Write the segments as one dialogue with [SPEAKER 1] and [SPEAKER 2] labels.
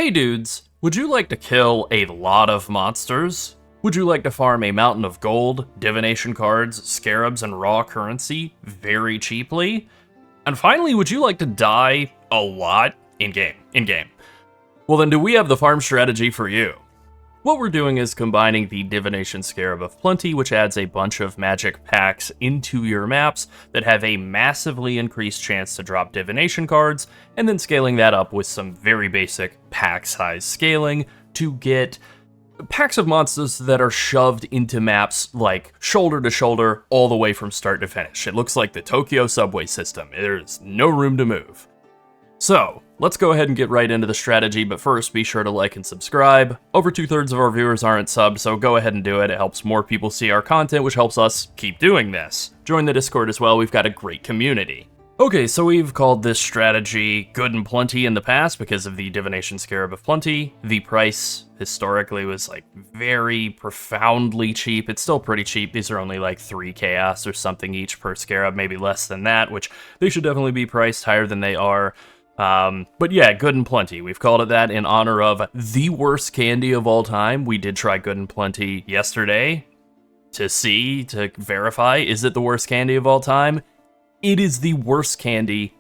[SPEAKER 1] Hey dudes, would you like to kill a lot of monsters? Would you like to farm a mountain of gold, divination cards, scarabs, and raw currency very cheaply? And finally, would you like to die a lot in-game? Well then, do we have the farm strategy for you? What we're doing is combining the Divination Scarab of Plenty, which adds a bunch of magic packs into your maps that have a massively increased chance to drop divination cards, and then scaling that up with some very basic pack size scaling to get packs of monsters that are shoved into maps like shoulder to shoulder all the way from start to finish. It looks like the Tokyo subway system. There's no room to move. So, let's go ahead and get right into the strategy, but first be sure to like and subscribe. Over 2/3 of our viewers aren't subbed, so go ahead and do it. It helps more people see our content, which helps us keep doing this. Join the Discord as well, we've got a great community. Okay, so we've called this strategy Good and Plenty in the past because of the Divination Scarab of Plenty. The price historically was like very profoundly cheap. It's still pretty cheap. These are only like 3 chaos or something each per scarab, maybe less than that, which they should definitely be priced higher than they are. But yeah, Good and Plenty. We've called it that in honor of the worst candy of all time. We did try Good and Plenty yesterday to verify, is it the worst candy of all time? It is the worst candy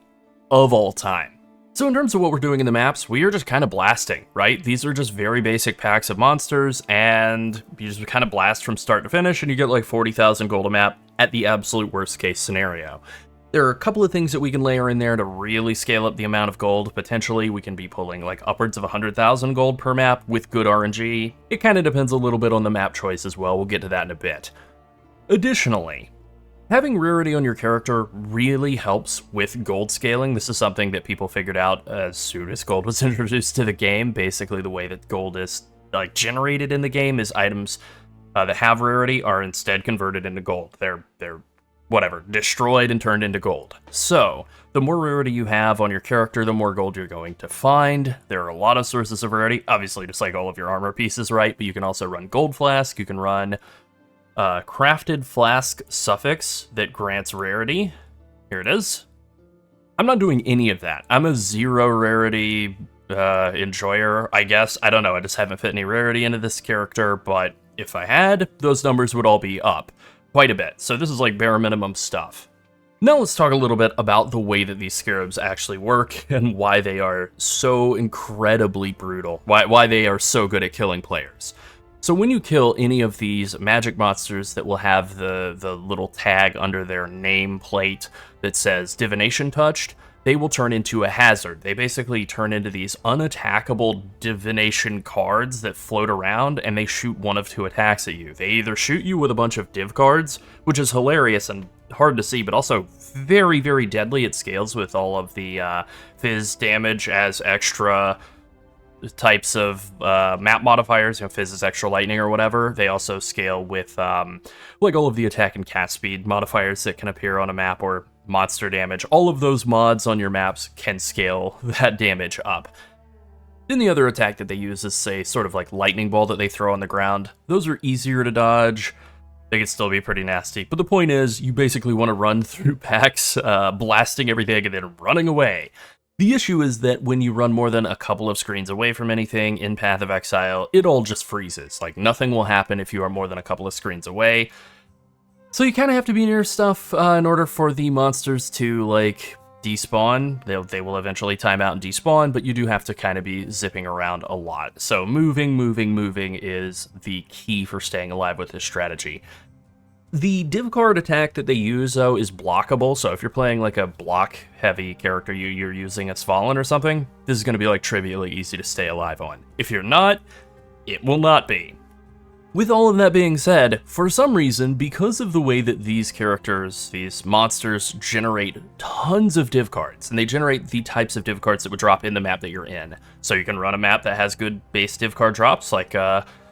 [SPEAKER 1] of all time. So in terms of what we're doing in the maps, we are just kind of blasting, right? These are just very basic packs of monsters, and you just kind of blast from start to finish, and you get like 40,000 gold a map at the absolute worst case scenario. There are a couple of things that we can layer in there to really scale up the amount of gold. Potentially, we can be pulling like upwards of 100,000 gold per map with good RNG. It kind of depends a little bit on the map choice as well. We'll get to that in a bit. Additionally, having rarity on your character really helps with gold scaling. This is something that people figured out as soon as gold was introduced to the game. Basically, the way that gold is like generated in the game is items that have rarity are instead converted into gold. They're whatever, destroyed and turned into gold. So, the more rarity you have on your character, the more gold you're going to find. There are a lot of sources of rarity, obviously just like all of your armor pieces, right? But you can also run Gold Flask, you can run Crafted Flask Suffix that grants rarity. Here it is. I'm not doing any of that. I'm a 0 rarity enjoyer, I guess. I don't know, I just haven't fit any rarity into this character, but if I had, those numbers would all be up quite a bit. So this is like bare minimum stuff. Now let's talk a little bit about the way that these scarabs actually work and why they are so incredibly brutal, why they are so good at killing players. So when you kill any of these magic monsters that will have the little tag under their nameplate that says Divination Touched, they will turn into a hazard. They basically turn into these unattackable divination cards that float around, and they shoot one of 2 attacks at you. They either shoot you with a bunch of div cards, which is hilarious and hard to see, but also very, very deadly. It scales with all of the fizz damage as extra types of map modifiers. You know, fizz is extra lightning or whatever. They also scale with like all of the attack and cast speed modifiers that can appear on a map, or monster damage. All of those mods on your maps can scale that damage up. Then the other attack that they use is, say, sort of like lightning ball that they throw on the ground. Those are easier to dodge. They can still be pretty nasty. But the point is, you basically want to run through packs, blasting everything and then running away. The issue is that when you run more than a couple of screens away from anything in Path of Exile, it all just freezes. Like, nothing will happen if you are more than a couple of screens away. So you kind of have to be near stuff in order for the monsters to, like, despawn. They will eventually time out and despawn, but you do have to kind of be zipping around a lot. So moving is the key for staying alive with this strategy. The div card attack that they use, though, is blockable, so if you're playing like a block-heavy character you're using as Fallen or something, this is going to be like trivially easy to stay alive on. If you're not, it will not be. With all of that being said, for some reason, because of the way that these characters, these monsters, generate tons of div cards, and they generate the types of div cards that would drop in the map that you're in. So you can run a map that has good base div card drops, like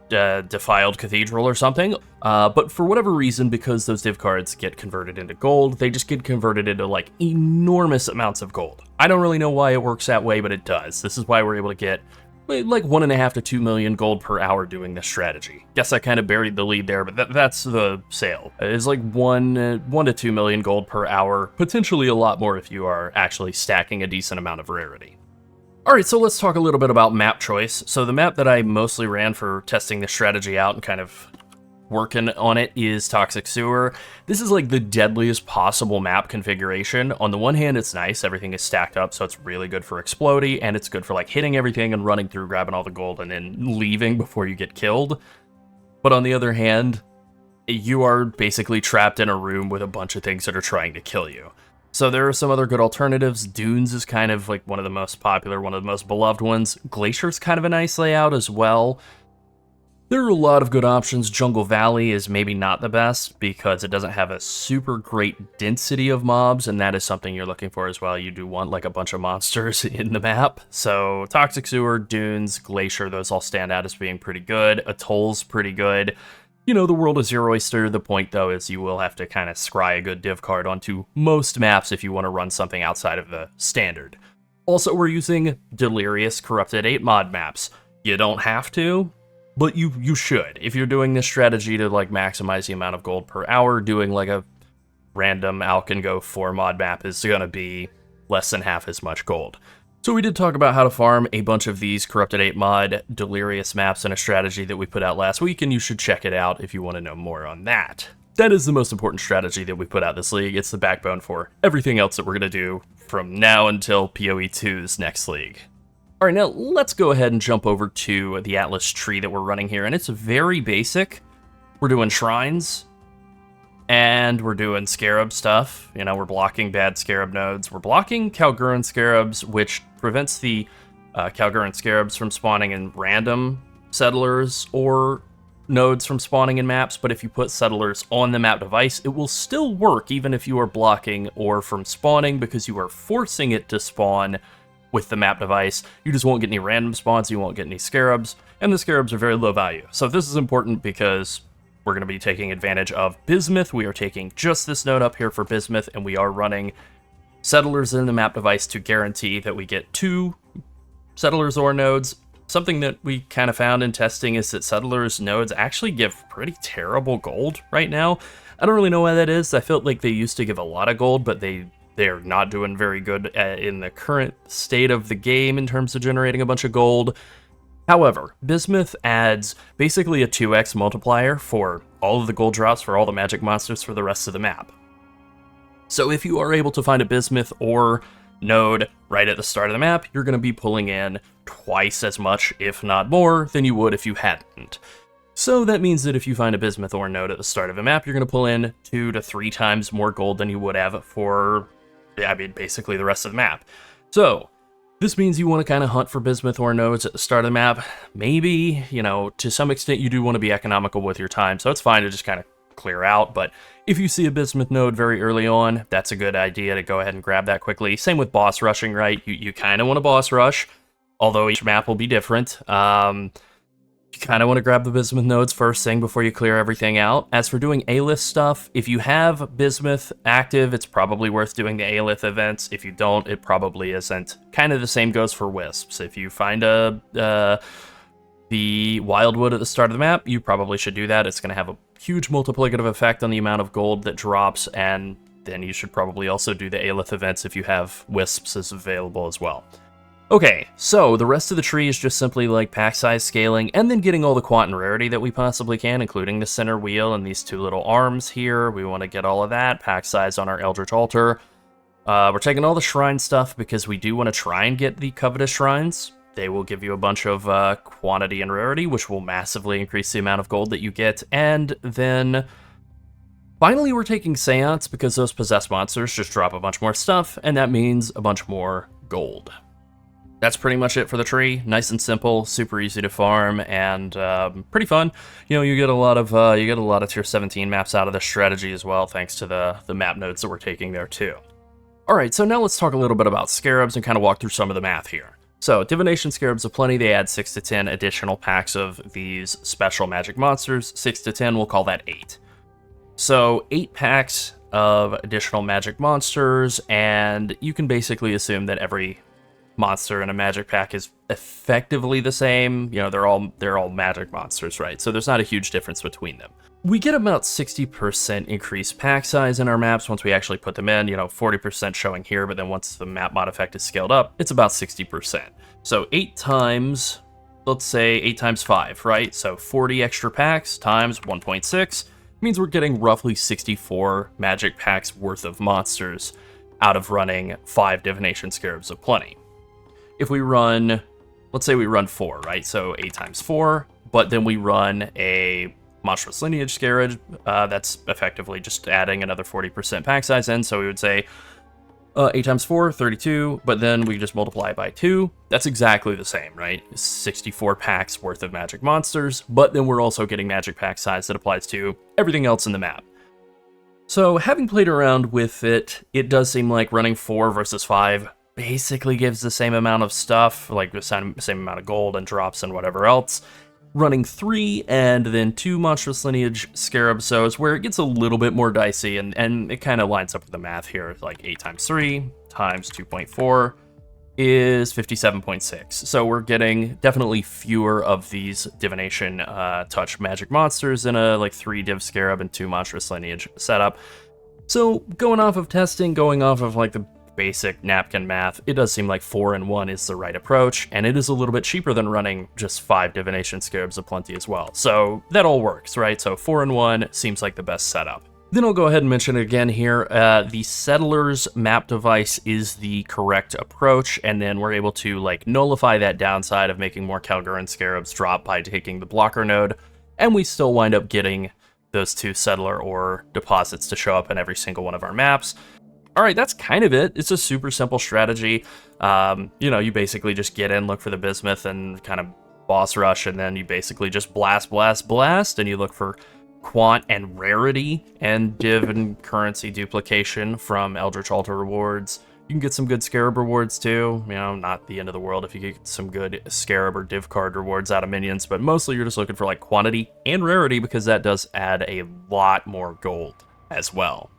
[SPEAKER 1] Defiled Cathedral or something, but for whatever reason, because those div cards get converted into gold, they just get converted into like enormous amounts of gold. I don't really know why it works that way, but it does. This is why we're able to get like 1.5 to 2 million gold per hour doing this strategy. Guess I kind of buried the lead there, but that's the sale. It's like 1 to 2 million gold per hour, potentially a lot more if you are actually stacking a decent amount of rarity. Alright, so let's talk a little bit about map choice. So the map that I mostly ran for testing the strategy out and kind of working on it is Toxic Sewer. This is like the deadliest possible map configuration. On the one hand, it's nice, everything is stacked up, so it's really good for explodey, and it's good for like hitting everything and running through, grabbing all the gold, and then leaving before you get killed. But on the other hand, you are basically trapped in a room with a bunch of things that are trying to kill you. So there are some other good alternatives. Dunes is kind of like one of the most popular, one of the most beloved ones. Glacier's kind of a nice layout as well. There are a lot of good options. Jungle Valley is maybe not the best because it doesn't have a super great density of mobs, and that is something you're looking for as well. You do want like a bunch of monsters in the map. So Toxic Sewer, Dunes, Glacier, those all stand out as being pretty good. Atoll's pretty good. You know, the world is your oyster. The point, though, is you will have to kind of scry a good div card onto most maps if you want to run something outside of the standard. Also, we're using Delirious Corrupted 8 mod maps. You don't have to, but you should. If you're doing this strategy to like maximize the amount of gold per hour, doing like a random Alkengo 4 mod map is going to be less than half as much gold. So we did talk about how to farm a bunch of these Corrupted 8 mod Delirious maps in a strategy that we put out last week, and you should check it out if you want to know more on that. That is the most important strategy that we put out this league. It's the backbone for everything else that we're going to do from now until PoE 2's next league. Alright, now let's go ahead and jump over to the Atlas tree that we're running here, and it's very basic. We're doing shrines, and we're doing Scarab stuff. You know, we're blocking bad Scarab nodes. We're blocking Kalguran Scarabs, which prevents the Kalguran Scarabs from spawning in random settlers or nodes from spawning in maps, but if you put settlers on the map device, it will still work even if you are blocking or from spawning because you are forcing it to spawn with the map device. You just won't get any random spawns, you won't get any Scarabs, and the Scarabs are very low value. So this is important because we're going to be taking advantage of Bismuth. We are taking just this node up here for Bismuth, and we are running settlers in the map device to guarantee that we get 2 settlers or nodes. Something that we kind of found in testing is that settlers nodes actually give pretty terrible gold right now. I don't really know why that is. I felt like they used to give a lot of gold, but they're not doing very good in the current state of the game in terms of generating a bunch of gold. However, Bismuth adds basically a 2x multiplier for all of the gold drops for all the magic monsters for the rest of the map. So if you are able to find a Bismuth or node right at the start of the map, you're going to be pulling in twice as much, if not more, than you would if you hadn't. So that means that if you find a Bismuth or node at the start of a map, you're going to pull in 2 to 3 times more gold than you would have for, basically the rest of the map. So this means you want to kind of hunt for Bismuth or nodes at the start of the map. Maybe, you know, to some extent you do want to be economical with your time, so it's fine to just kind of clear out, but if you see a Bismuth node very early on, that's a good idea to go ahead and grab that quickly. Same with boss rushing, right? You kind of want to boss rush, although each map will be different. You kind of want to grab the Bismuth nodes first thing before you clear everything out. As for doing A-list stuff, if you have Bismuth active, it's probably worth doing the A-list events. If you don't, it probably isn't. Kind of the same goes for Wisps. If you find the Wildwood at the start of the map, you probably should do that. It's going to have a huge multiplicative effect on the amount of gold that drops, and then you should probably also do the A-list events if you have Wisps as available as well. Okay, so the rest of the tree is just simply like pack size scaling and then getting all the quant and rarity that we possibly can, including the center wheel and these 2 little arms here. We want to get all of that, pack size on our Eldritch Altar. We're taking all the shrine stuff because we do want to try and get the covetous shrines. They will give you a bunch of quantity and rarity, which will massively increase the amount of gold that you get. And then finally we're taking Seance because those possessed monsters just drop a bunch more stuff, and that means a bunch more gold. That's pretty much it for the tree. Nice and simple, super easy to farm, and pretty fun. You know, you get a lot of tier 17 maps out of this strategy as well, thanks to the map nodes that we're taking there too. All right, so now let's talk a little bit about Scarabs and kind of walk through some of the math here. So Divination Scarabs are plenty. They add 6 to 10 additional packs of these special magic monsters. 6 to 10, we'll call that 8. So 8 packs of additional magic monsters, and you can basically assume that every monster in a magic pack is effectively the same. You know, they're all magic monsters, right? So there's not a huge difference between them. We get about 60% increased pack size in our maps once we actually put them in, 40% showing here, but then once the map mod effect is scaled up, it's about 60%. So 8 times, let's say 8 times 5, right? So 40 extra packs times 1.6 means we're getting roughly 64 magic packs worth of monsters out of running 5 Divination Scarabs of Plenty. If we run, let's say we run 4, right? So 8 times 4, but then we run a Monstrous Lineage Scarab, that's effectively just adding another 40% pack size in, so we would say 8 times 4, 32, but then we just multiply it by 2. That's exactly the same, right? 64 packs worth of magic monsters, but then we're also getting magic pack size that applies to everything else in the map. So having played around with it, it does seem like running 4 versus 5 basically gives the same amount of stuff, like the same amount of gold and drops and whatever else. Running 3 and then 2 Monstrous Lineage Scarab, so it's where it gets a little bit more dicey, and it kind of lines up with the math here. Like 8 times 3 times 2.4 is 57.6. So we're getting definitely fewer of these Divination touch magic monsters in a like 3 Div Scarab and 2 Monstrous Lineage setup. So going off of testing, going off of like the basic napkin math, it does seem like 4 and 1 is the right approach, and it is a little bit cheaper than running just 5 Divination Scarabs of Plenty as well. So that all works, right? So 4 and 1 seems like the best setup. Then I'll go ahead and mention it again here. The Settler's map device is the correct approach, and then we're able to like nullify that downside of making more Kalguran Scarabs drop by taking the blocker node, and we still wind up getting those 2 Settler or deposits to show up in every single one of our maps. All right, that's kind of it. It's a super simple strategy. You basically just get in, look for the bismuth, and kind of boss rush, and then you basically just blast, blast, blast, and you look for quant and rarity and div and currency duplication from Eldritch Altar rewards. You can get some good Scarab rewards too. Not the end of the world if you get some good Scarab or div card rewards out of minions, but mostly you're just looking for like quantity and rarity because that does add a lot more gold as well.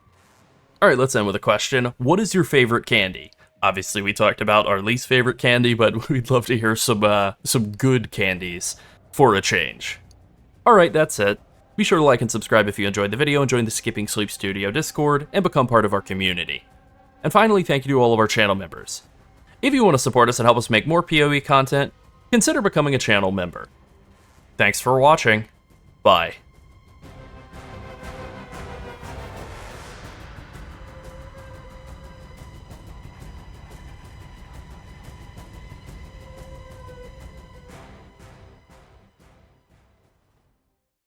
[SPEAKER 1] All right, let's end with a question. What is your favorite candy? Obviously, we talked about our least favorite candy, but we'd love to hear some good candies for a change. All right, that's it. Be sure to like and subscribe if you enjoyed the video and join the Skipping Sleep Studio Discord and become part of our community. And finally, thank you to all of our channel members. If you want to support us and help us make more PoE content, consider becoming a channel member. Thanks for watching. Bye.